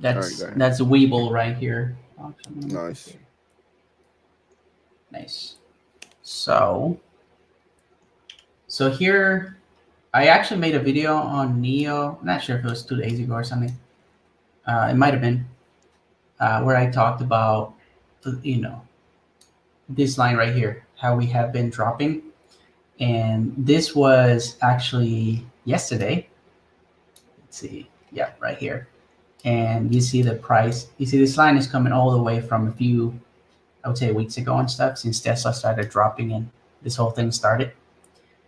All right, go ahead. That's Webull right here. Oh, so I'm gonna make this Nice. big. Nice. So here I actually made a video on NIO. I'm not sure if it was 2 days ago or something. It might have been where I talked about you know this line right here, how we have been dropping, and this was actually yesterday. Let's see, yeah, right here, and you see the price. You see this line is coming all the way from a few, I would say, weeks ago and stuff, since Tesla started dropping and this whole thing started.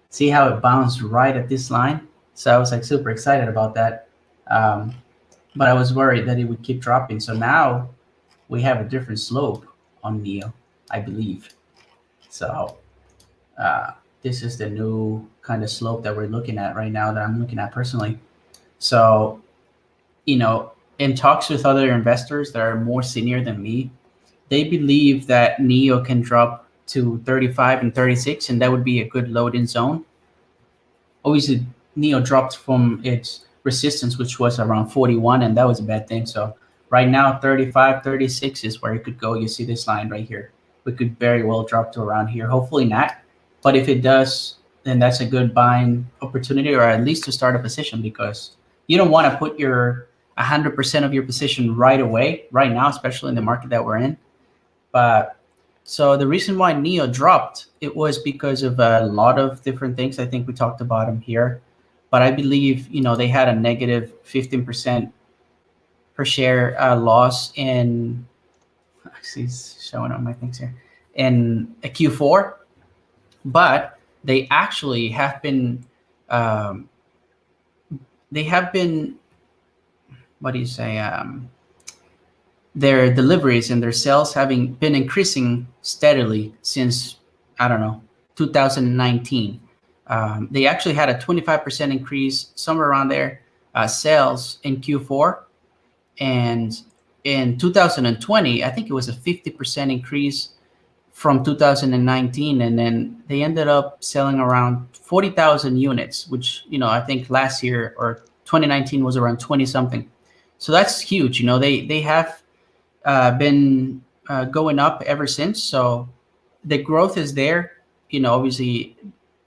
See how it bounced right at this line? So I was like super excited about that. Um, but I was worried that it would keep dropping. So now we have a different slope on NIO, I believe. So uh, this is the new kind of slope that we're looking at right now, that I'm looking at personally. So, in talks with other investors that are more senior than me, they believe that NIO can drop to 35 and 36, and that would be a good load-in zone. Obviously, NIO dropped from its resistance, which was around 41, and that was a bad thing. So right now, 35, 36 is where it could go. You see this line right here. We could very well drop to around here. Hopefully not. But if it does, then that's a good buying opportunity, or at least to start a position, because you don't want to put your 100% of your position right away, right now, especially in the market that we're in. But so the reason why NIO dropped, it was because of a lot of different things. I think we talked about them here, but I believe they had a negative 15% per share loss in. Actually, it's showing on my things here in a Q4, but they actually have been. Um, they have been. What do you say? Their deliveries and their sales having been increasing steadily since, I don't know, 2019. They actually had a 25% increase, somewhere around there, sales in Q4. And in 2020, I think it was a 50% increase from 2019. And then they ended up selling around 40,000 units, which, I think last year or 2019 was around 20 something. So that's huge. They have been going up ever since. So the growth is there. Obviously,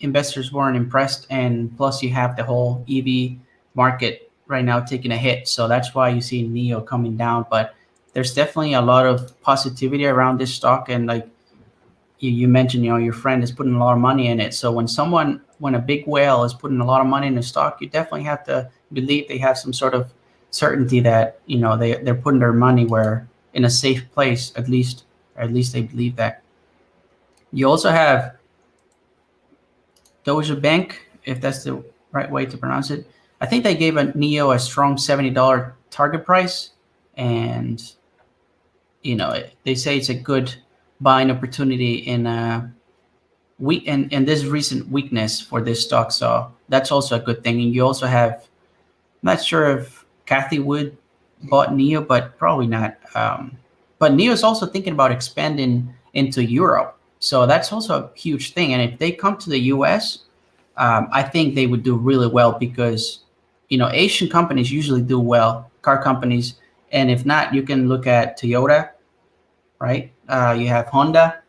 investors weren't impressed, and plus you have the whole EV market right now taking a hit. So that's why you see NIO coming down. But there's definitely a lot of positivity around this stock, and like you mentioned, your friend is putting a lot of money in it. So when a big whale is putting a lot of money in a stock, you definitely have to believe they have some sort of certainty that they're putting their money where in a safe place, at least they believe that. You also have Doja Bank, if that's the right way to pronounce it. I think they gave a NIO a strong $70 target price, and they say it's a good buying opportunity in this recent weakness for this stock. So that's also a good thing. And you also have, I'm not sure if Kathy Wood bought NIO, but probably not. But NIO is also thinking about expanding into Europe. So that's also a huge thing. And if they come to the US, I think they would do really well, because, Asian companies usually do well, car companies. And if not, you can look at Toyota, right? You have Honda.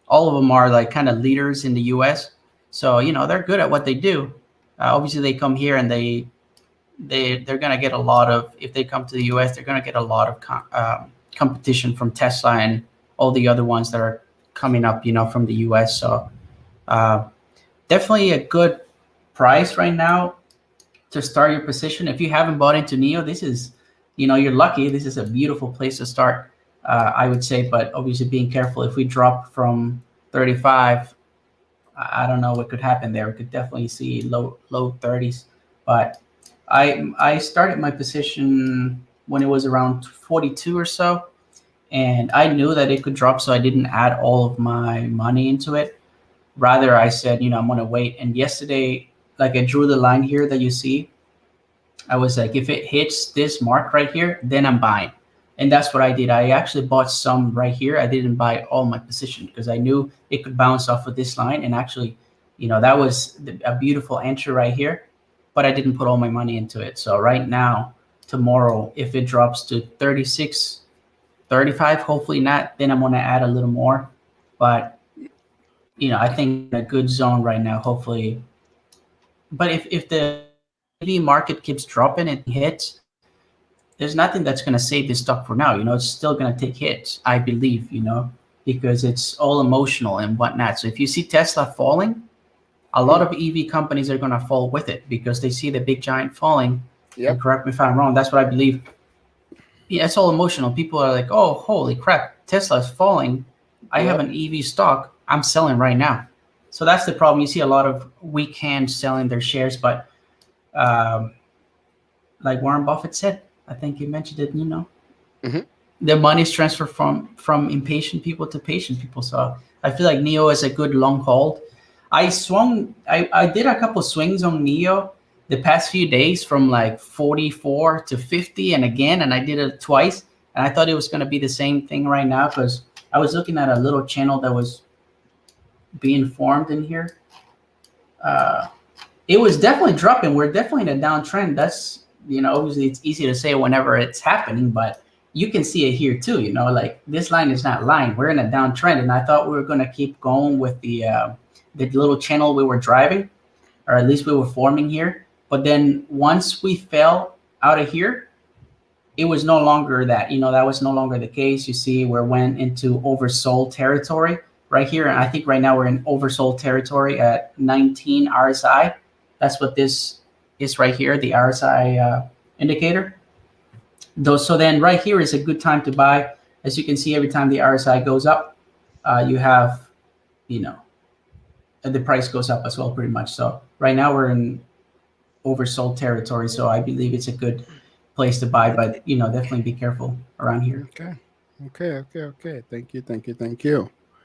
All of them are like kind of leaders in the US. So, they're good at what they do. Obviously, they come here and they're going to get a lot of, if they come to the US, they're going to get a lot of competition from Tesla and all the other ones that are coming up, from the US. So uh, definitely a good price right now to start your position. If you haven't bought into NIO, this is, you're lucky. This is a beautiful place to start, I would say. But obviously being careful. If we drop from 35, I don't know what could happen there. We could definitely see low 30s. But I started my position when it was around 42 or so, and I knew that it could drop, so I didn't add all of my money into it. Rather, I said, I'm gonna wait. And yesterday, like, I drew the line here that you see. I was like, if it hits this mark right here, then I'm buying. And that's what I did. I actually bought some right here. I didn't buy all my position because I knew it could bounce off of this line. And actually, that was a beautiful entry right here, but I didn't put all my money into it. So right now, tomorrow, if it drops to 36, 35, hopefully not, then I'm going to add a little more. But, I think in a good zone right now, hopefully. But if the EV market keeps dropping and hits, there's nothing that's going to save this stock for now. It's still going to take hits, I believe, because it's all emotional and whatnot. So if you see Tesla falling, a lot of EV companies are going to fall with it because they see the big giant falling. Yep. And correct me if I'm wrong. That's what I believe. Yeah, it's all emotional. People are like, oh, holy crap, Tesla's falling. I have an EV stock. I'm selling right now. So that's the problem. You see a lot of weak hands selling their shares. But like Warren Buffett said, I think you mentioned it, the money is transferred from impatient people to patient people. So I feel like NIO is a good long hold. I did a couple swings on NIO the past few days from like 44 to 50 and again, and I did it twice. And I thought it was going to be the same thing right now because I was looking at a little channel that was being formed in here. It was definitely dropping. We're definitely in a downtrend. That's, obviously it's easy to say whenever it's happening, but you can see it here too. Like this line is not lying. We're in a downtrend, and I thought we were going to keep going with the little channel we were driving, or at least we were forming here. But then once we fell out of here, it was no longer that. That was no longer the case. You see, we went into oversold territory right here, and I think right now we're in oversold territory at 19 RSI. That's what this is right here, the RSI indicator. So then right here is a good time to buy. As you can see, every time the RSI goes up, you have, the price goes up as well, pretty much. So right now we're in oversold territory. So I believe it's a good place to buy, but definitely be careful around here. Okay. Thank you.